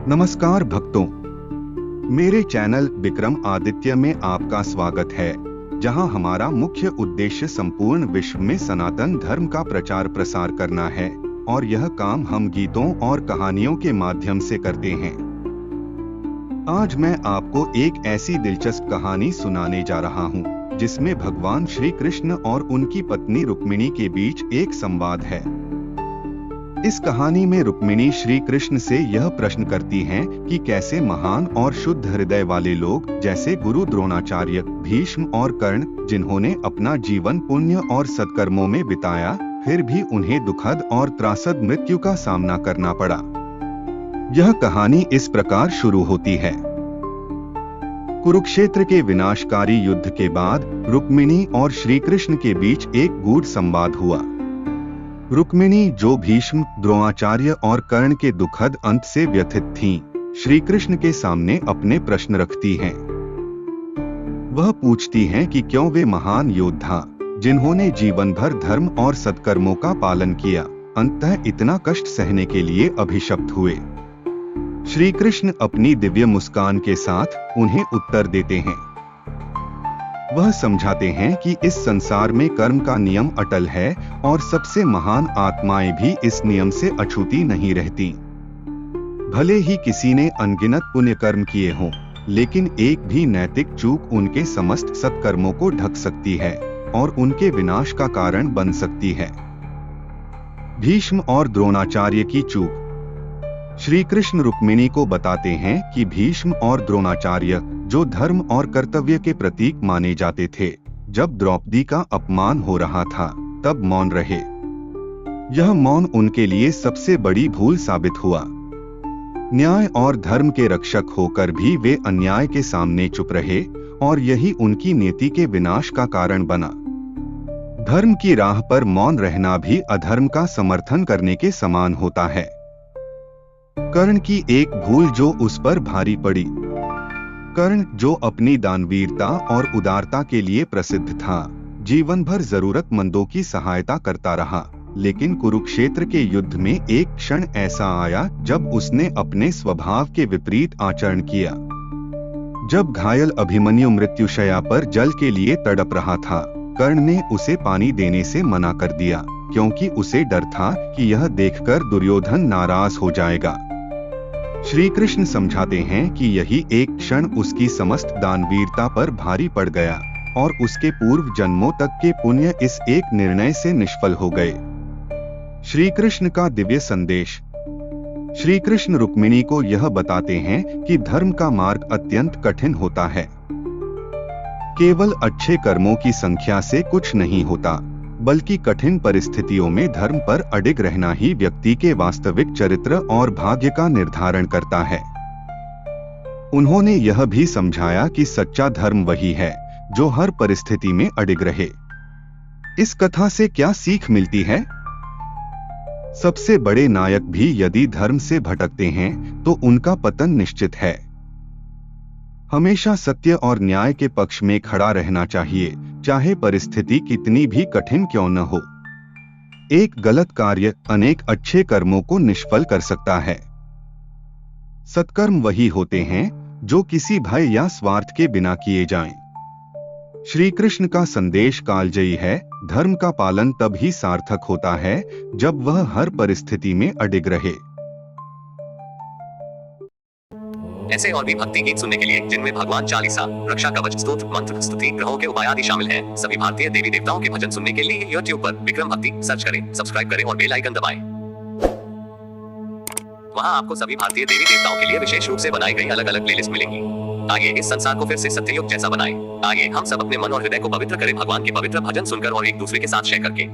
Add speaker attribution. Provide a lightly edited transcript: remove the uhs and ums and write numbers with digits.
Speaker 1: नमस्कार भक्तों, मेरे चैनल विक्रम आदित्य में आपका स्वागत है, जहां हमारा मुख्य उद्देश्य संपूर्ण विश्व में सनातन धर्म का प्रचार प्रसार करना है और यह काम हम गीतों और कहानियों के माध्यम से करते हैं। आज मैं आपको एक ऐसी दिलचस्प कहानी सुनाने जा रहा हूं, जिसमें भगवान श्री कृष्ण और उनकी पत्नी रुक्मिणी के बीच एक संवाद है। इस कहानी में रुक्मिणी श्री कृष्ण से यह प्रश्न करती हैं कि कैसे महान और शुद्ध हृदय वाले लोग जैसे गुरु द्रोणाचार्य, भीष्म और कर्ण, जिन्होंने अपना जीवन पुण्य और सत्कर्मों में बिताया, फिर भी उन्हें दुखद और त्रासद मृत्यु का सामना करना पड़ा। यह कहानी इस प्रकार शुरू होती है। कुरुक्षेत्र के विनाशकारी युद्ध के बाद रुक्मिणी और श्री कृष्ण के बीच एक गूढ़ संवाद हुआ। रुक्मिणी, जो भीष्म, द्रोणाचार्य और कर्ण के दुखद अंत से व्यथित थीं, श्री कृष्ण के सामने अपने प्रश्न रखती हैं। वह पूछती हैं कि क्यों वे महान योद्धा, जिन्होंने जीवन भर धर्म और सत्कर्मों का पालन किया, अंततः इतना कष्ट सहने के लिए अभिशप्त हुए। श्री कृष्ण अपनी दिव्य मुस्कान के साथ उन्हें उत्तर देते हैं। वह समझाते हैं कि इस संसार में कर्म का नियम अटल है और सबसे महान आत्माएं भी इस नियम से अछूती नहीं रहती। भले ही किसी ने अनगिनत पुण्य कर्म किए हों, लेकिन एक भी नैतिक चूक उनके समस्त सत्कर्मों को ढक सकती है और उनके विनाश का कारण बन सकती है। भीष्म और द्रोणाचार्य की चूक। श्री कृष्ण रुक्मिणी को बताते हैं कि भीष्म और द्रोणाचार्य, जो धर्म और कर्तव्य के प्रतीक माने जाते थे, जब द्रौपदी का अपमान हो रहा था तब मौन रहे। यह मौन उनके लिए सबसे बड़ी भूल साबित हुआ। न्याय और धर्म के रक्षक होकर भी वे अन्याय के सामने चुप रहे और यही उनकी नीति के विनाश का कारण बना। धर्म की राह पर मौन रहना भी अधर्म का समर्थन करने के समान होता है। कर्ण की एक भूल जो उस पर भारी पड़ी। कर्ण, जो अपनी दानवीरता और उदारता के लिए प्रसिद्ध था, जीवन भर जरूरतमंदों की सहायता करता रहा, लेकिन कुरुक्षेत्र के युद्ध में एक क्षण ऐसा आया जब उसने अपने स्वभाव के विपरीत आचरण किया। जब घायल अभिमन्यु मृत्युशैया पर जल के लिए तड़प रहा था, कर्ण ने उसे पानी देने से मना कर दिया, क्योंकि उसे डर था कि यह देखकर दुर्योधन नाराज हो जाएगा। श्री कृष्ण समझाते हैं कि यही एक क्षण उसकी समस्त दानवीरता पर भारी पड़ गया और उसके पूर्व जन्मों तक के पुण्य इस एक निर्णय से निष्फल हो गए। श्री कृष्ण का दिव्य संदेश। श्री कृष्ण रुक्मिणी को यह बताते हैं कि धर्म का मार्ग अत्यंत कठिन होता है। केवल अच्छे कर्मों की संख्या से कुछ नहीं होता, बल्कि कठिन परिस्थितियों में धर्म पर अडिग रहना ही व्यक्ति के वास्तविक चरित्र और भाग्य का निर्धारण करता है। उन्होंने यह भी समझाया कि सच्चा धर्म वही है जो हर परिस्थिति में अडिग रहे। इस कथा से क्या सीख मिलती है? सबसे बड़े नायक भी यदि धर्म से भटकते हैं तो उनका पतन निश्चित है। हमेशा सत्य और न्याय के पक्ष में खड़ा रहना चाहिए, चाहे परिस्थिति कितनी भी कठिन क्यों न हो। एक गलत कार्य अनेक अच्छे कर्मों को निष्फल कर सकता है। सत्कर्म वही होते हैं जो किसी भय या स्वार्थ के बिना किए जाएं। श्री कृष्ण का संदेश कालजयी है। धर्म का पालन तब ही सार्थक होता है जब वह हर परिस्थिति में अडिग रहे।
Speaker 2: ऐसे और भी भक्ति गीत सुनने के लिए, जिनमें भगवान चालीसा, रक्षा कवच, स्तोत्र, मंत्र, स्तुति, ग्रहों के उपाय आदि शामिल हैं, सभी भारतीय देवी देवताओं के भजन सुनने के लिए YouTube पर विक्रम भक्ति सर्च करें, सब्सक्राइब करें और बेल आइकन दबाएं। वहां आपको सभी भारतीय देवी देवताओं के लिए विशेष रूप से बनाई गई अलग अलग प्लेलिस्ट मिलेंगी। आइए इस संसार को फिर से सत्ययुग जैसा बनाएं। आइए हम सब अपने मन और हृदय को पवित्र करें भगवान के पवित्र भजन सुनकर और एक दूसरे के साथ शेयर करके।